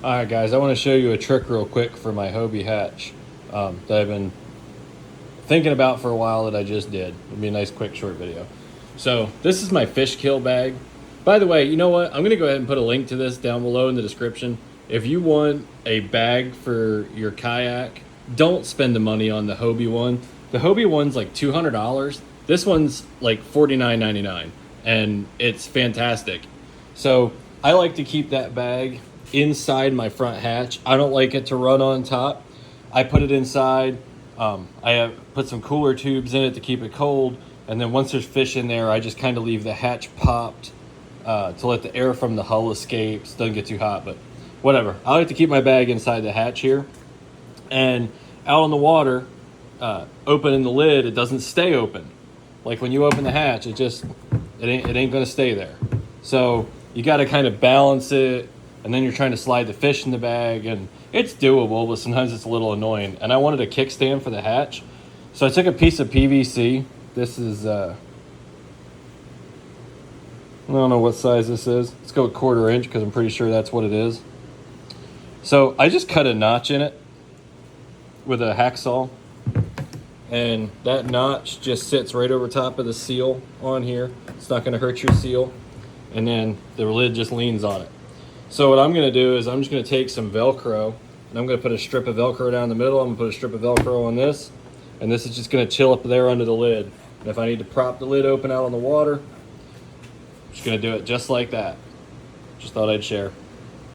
Alright guys, I want to show you a trick real quick for my Hobie hatch that I've been thinking about for a while that I just did. It'll be a nice quick short video. So this is my fish kill bag. By the way, you know what? I'm going to go ahead and put a link to this down below in the description. If you want a bag for your kayak, don't spend the money on the Hobie one. The Hobie one's like $200. This one's like $49.99 and it's fantastic. So I like to keep that bag inside my front hatch. I don't like it to run on top. I put it inside. I have put some cooler tubes in it to keep it cold, and then once there's fish in there, I just kind of leave the hatch popped to let the air from the hull escape. So it doesn't get too hot, but whatever. I like to keep my bag inside the hatch here, and out on the water, opening the lid, it doesn't stay open. Like when you open the hatch, it ain't gonna stay there. So you got to kind of balance it, and then you're trying to slide the fish in the bag, and it's doable, but sometimes it's a little annoying. And I wanted a kickstand for the hatch, so I took a piece of PVC. This is I don't know what size this is. Let's go 1/4 inch because I'm pretty sure that's what it is. So I just cut a notch in it with a hacksaw, and that notch just sits right over top of the seal on here. It's not going to hurt your seal, and then the lid just leans on it. So what I'm going to do is I'm just going to take some Velcro, and I'm going to put a strip of Velcro down the middle. I'm going to put a strip of Velcro on this, and this is just going to chill up there under the lid. And if I need to prop the lid open out on the water, I'm just going to do it just like that. Just thought I'd share.